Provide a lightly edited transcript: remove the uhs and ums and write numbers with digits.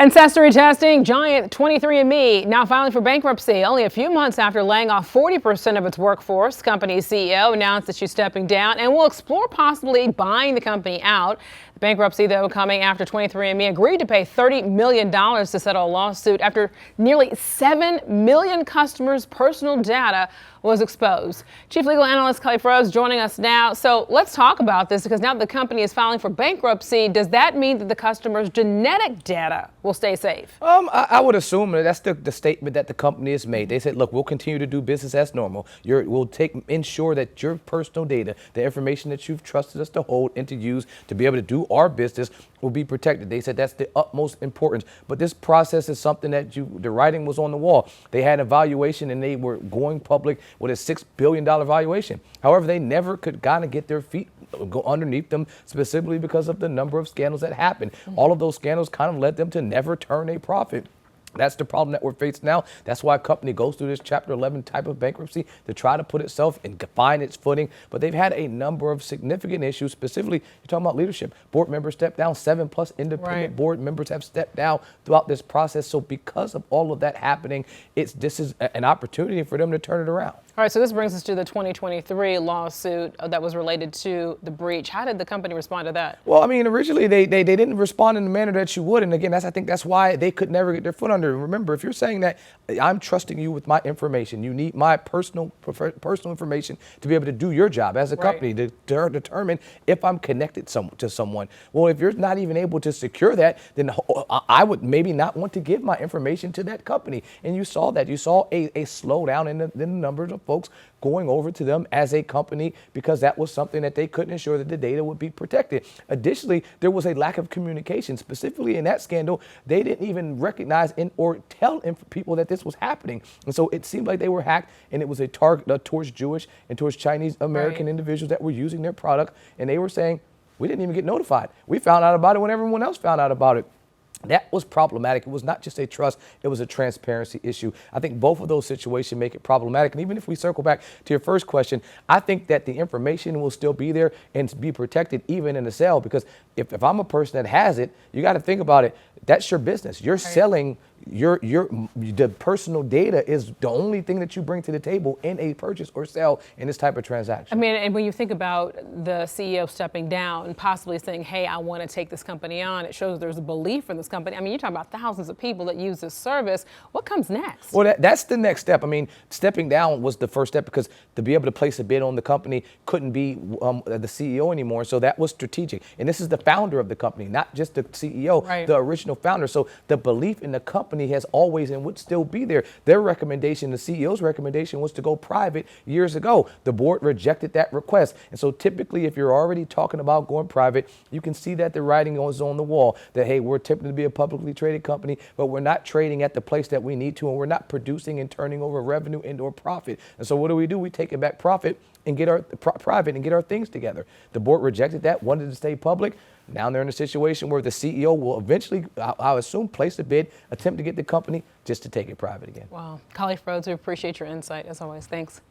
Ancestry testing giant 23andMe now filing for bankruptcy. Only a few months after laying off 40% of its workforce, company's CEO announced that she's stepping down and will explore possibly buying the company out. The bankruptcy, though, coming after 23andMe agreed to pay $30 million to settle a lawsuit after nearly 7 million customers' personal data was exposed. Chief Legal Analyst Kelly Froese joining us now. So let's talk about this, because now the company is filing for bankruptcy. Does that mean that the customers' genetic data will stay safe? I would assume that that's the statement that the company has made. They said, look, we'll continue to do business as normal. We'll ensure that your personal data, the information that you've trusted us to hold and to use to be able to do our business, will be protected. They said that's the utmost importance. But this process is something that the writing was on the wall. They had an evaluation and they were going public with a $6 billion valuation. However, they never could kind of get their feet go underneath them, specifically because of the number of scandals that happened. All of those scandals kind of led them to never turn a profit. That's the problem that we're facing now. That's why a company goes through this Chapter 11 type of bankruptcy, to try to put itself and find its footing. But they've had a number of significant issues. Specifically, you're talking about leadership. Board members stepped down. 7+ independent board members have stepped down throughout this process. So because of all of that happening, this is an opportunity for them to turn it around. All right, so this brings us to the 2023 lawsuit that was related to the breach. How did the company respond to that? Well, I mean, originally they didn't respond in the manner that you would. And again, I think that's why they could never get their foot under. Remember, if you're saying that I'm trusting you with my information, you need my personal information to be able to do your job as a company, to determine if I'm connected to someone. Well, if you're not even able to secure that, then I would maybe not want to give my information to that company. And you saw that. You saw a slowdown in the numbers of folks going over to them as a company, because that was something that they couldn't ensure that the data would be protected. Additionally, there was a lack of communication. Specifically in that scandal, they didn't even recognize or tell people that this was happening. And so it seemed like they were hacked, and it was a target towards Jewish and towards Chinese American individuals that were using their product. And they were saying, we didn't even get notified. We found out about it when everyone else found out about it. That was problematic. It was not just a trust, it was a transparency issue. I think both of those situations make it problematic. And even if we circle back to your first question, I think that the information will still be there and be protected even in the sale, because if I'm a person that has it, you got to think about it. That's your business. You're selling the personal data is the only thing that you bring to the table in a purchase or sale in this type of transaction. I mean, and when you think about the CEO stepping down and possibly saying, hey, I want to take this company on, it shows there's a belief in this company. I mean, you're talking about thousands of people that use this service. What comes next? Well, that's the next step. I mean, stepping down was the first step, because to be able to place a bid on the company couldn't be the CEO anymore. So that was strategic. And this is the founder of the company, not just the CEO, the original founder. So the belief in the company has always and would still be there. Their recommendation, the CEO's recommendation, was to go private years ago. The board rejected that request. And so typically, if you're already talking about going private, you can see that the writing is on the wall that, hey, we're attempting to be a publicly traded company, but we're not trading at the place that we need to, and we're not producing and turning over revenue and/or profit. And so what do? We take it back profit and get our private and get our things together. The board rejected that, wanted to stay public. Now they're in a situation where the CEO will eventually, I assume, place a bid, attempt to get the company just to take it private again. Wow. Kelly Froese, we appreciate your insight as always. Thanks.